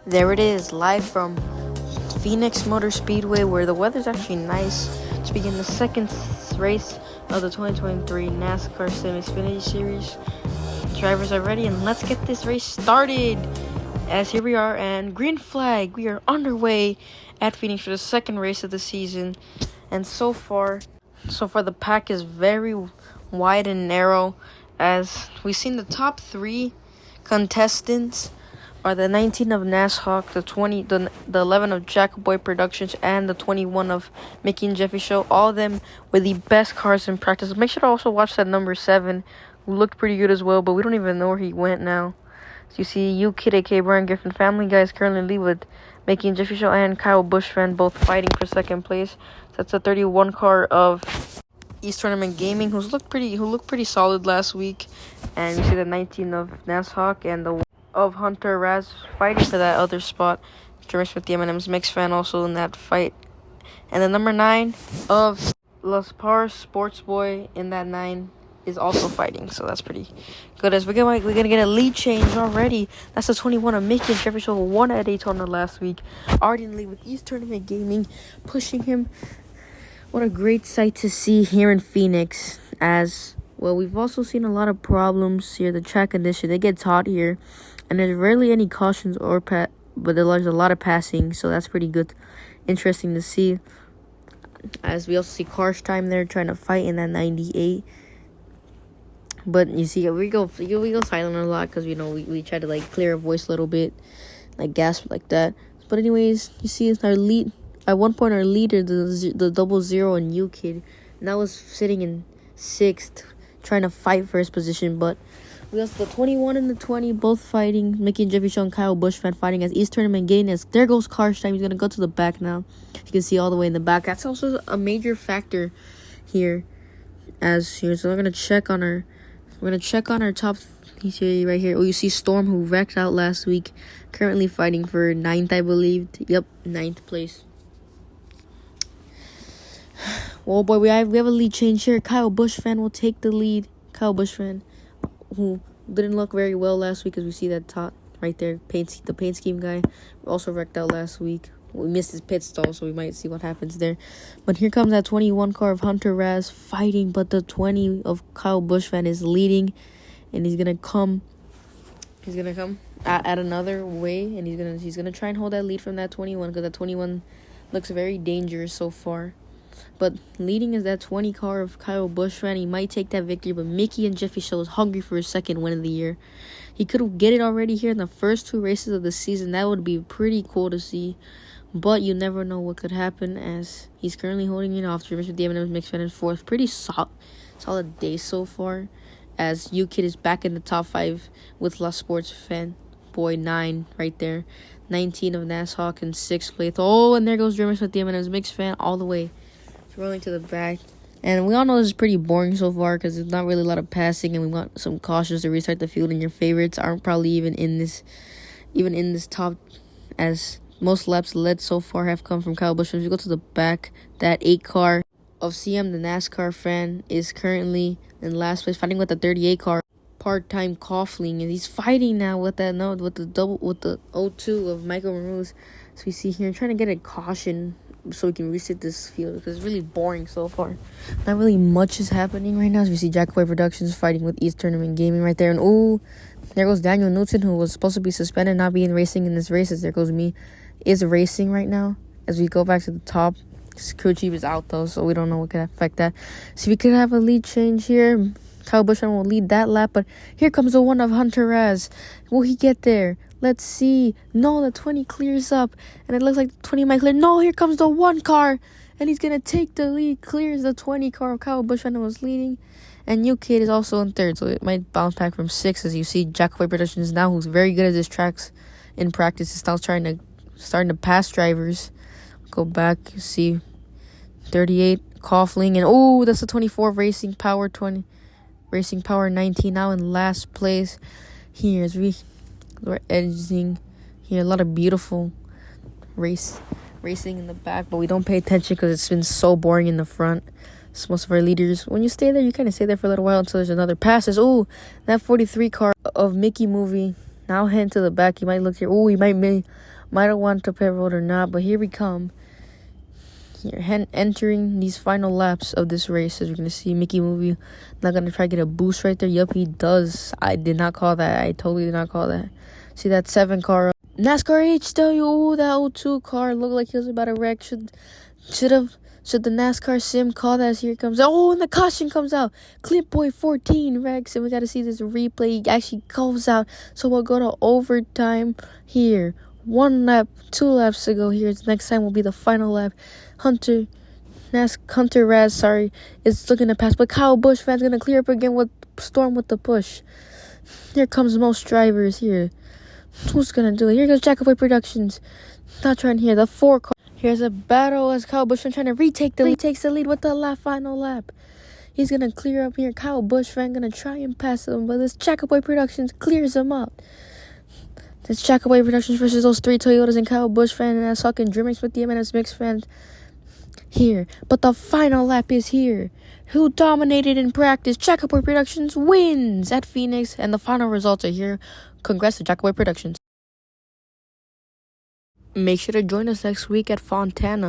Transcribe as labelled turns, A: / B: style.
A: There it is, live from Phoenix Motor Speedway, where the weather's actually nice to begin the second race of the 2023 NASCAR Sim Xfinity Series. Drivers are ready, and let's get this race started. As here we are, and green flag, we are underway at Phoenix for the second race of the season. And so far the pack is very wide and narrow, as we've seen the top three contestants are the 19 of Nasshawk, the 11 of Jack Boy Productions, and the 21 of Mickey and Jeffy Show. All of them with the best cars in practice. Make sure to also watch that number 7, who looked pretty good as well, but we don't even know where he went now. So you see U-Kid, a.k.a. Brian Griffin, Family Guys currently lead with Mickey and Jeffy Show and Kyle Buschman both fighting for second place. So that's a 31 car of East Tournament Gaming, who looked pretty solid last week. And you see the 19 of Nasshawk and the of Hunter Raz fighting for that other spot. Jeremy Smith, the M&Ms mix fan, also in that fight. And the number 9 of Las Pars Sports Boy in that 9 is also fighting. So that's pretty good. As we're gonna get a lead change already. That's the 21 of Mickey and Jeffy Show, who won at Daytona last week. Already in the lead with East Tournament Gaming, pushing him. What a great sight to see here in Phoenix. As well, we've also seen a lot of problems here. The track condition, they get hot here, and there's rarely any cautions but there's a lot of passing, so that's pretty good. Interesting to see. As we also see Cars Time there trying to fight in that 98. But you see, we go silent a lot because, we try to, clear our voice a little bit, gasp like that. But anyways, you see our lead. At one point, our leader, the 00 and U-Kid, that was sitting in 6th, trying to fight for his position. But we also the 21 and the 20 both fighting. Mickey and Jeffy Show and Kyle Buschman fighting as East Tournament Gain. As there goes Cars Time. He's gonna go to the back now. You can see all the way in the back. That's also a major factor here. So we're gonna check on our top. He's here right here. Oh, you see Storm, who wrecked out last week, currently fighting for 9th, I believe. Yep, 9th place. Well, boy, we have a lead change here. Kyle Buschman will take the lead. Kyle Buschman, who didn't look very well last week, as we see that top right there, the paint scheme guy, also wrecked out last week. We missed his pit stall, so we might see what happens there. But here comes that 21 car of Hunter Raz fighting, but the 20 of Kyle Buschman is leading, and he's gonna come at another way, and he's gonna try and hold that lead from that 21, because that 21 looks very dangerous so far. But leading is that 20 car of Kyle Buschman. He might take that victory, but Mickey and Jeffy Show is hungry for his second win of the year. He could get it already here in the first 2 races of the season. That would be pretty cool to see. But you never know what could happen, as he's currently holding it off. With the M&Ms mix fan in 4th. Pretty solid day so far, as U-Kid is back in the top 5 with La Sports Fan Boy 9 right there. 19 of Nasshawk in 6th place. Oh, and there goes Jeremy Smith, the M&Ms mix fan, all the way rolling to the back. And we all know this is pretty boring so far, because there's not really a lot of passing, and we want some cautions to restart the field, and your favorites aren't probably even in this top, as most laps led so far have come from Kyle Buschman. If you go to the back, that 8 car of CM, the NASCAR fan, is currently in last place, fighting with the 38 car part-time Coughlin, and he's fighting now with the 02 of Michael Maroons. So we see here trying to get a caution so we can reset this field, because it's really boring so far. Not really much is happening right now. As we see Jack Boy Productions fighting with East Tournament Gaming right there, and there goes Daniel Newton, who was supposed to be suspended, not being racing in this race. As there goes me, is racing right now. As we go back to the top, crew chief is out though, so we don't know what could affect that. So we could have a lead change here. Kyle Buschman will lead that lap, but here comes the one of Hunter Raz. Will he get there? Let's see. No, the 20 clears up, and it looks like the 20 might clear. No, here comes the 1 car, and he's going to take the lead. Clears the 20 car of Kyle Buschman, who was leading, and U-Kid is also in 3rd, so it might bounce back from 6th. As you see, Jack Boy Productions now, who's very good at his tracks in practice, is now starting to pass drivers. Go back, you see 38 Coughlin, and that's the 24 Racing Power 19 now in last place. Here as we're editing here, a lot of beautiful racing in the back, but we don't pay attention because it's been so boring in the front. So most of our leaders, when you stay there, you kind of stay there for a little while until there's another passes. That 43 car of Mickey Movie Now head to the back. You might look here. Oh, he might have wanted to pit road or not, but here we come. Here, entering these final laps of this race. As you're going to see, Mickey Movie not going to try to get a boost right there. Yup, he does. I did not call that. I totally did not call that. See that 7 car. NASCAR HW. Oh, that 02 car looked like he was about to wreck. Should the NASCAR sim call that? Here it comes. Oh, and the caution comes out. Clip Boy 14 wrecks. And we got to see this replay. He actually calls out. So we'll go to overtime here. 1 lap, 2 laps to go here. Next time will be the final lap. Hunter Raz, is looking to pass, but Kyle Busch fan's gonna clear up again with Storm with the push. Here comes most drivers here. Who's gonna do it? Here goes Jackaway Productions. Not trying here. The 4 car. Here's a battle as Kyle Busch fan trying to retake the lead. Takes the lead with the final lap. He's gonna clear up here. Kyle Busch fan gonna try and pass him, but this Jackaway Productions clears him up. This Jackaway Productions versus those 3 Toyotas and Kyle Busch fan and that's fucking Dreamers with the M&Ms mix fans here. But the final lap is here. Who dominated in practice? Jackaway Productions wins at Phoenix, and the final results are here. Congrats to Jackaway Productions. Make sure to join us next week at Fontana.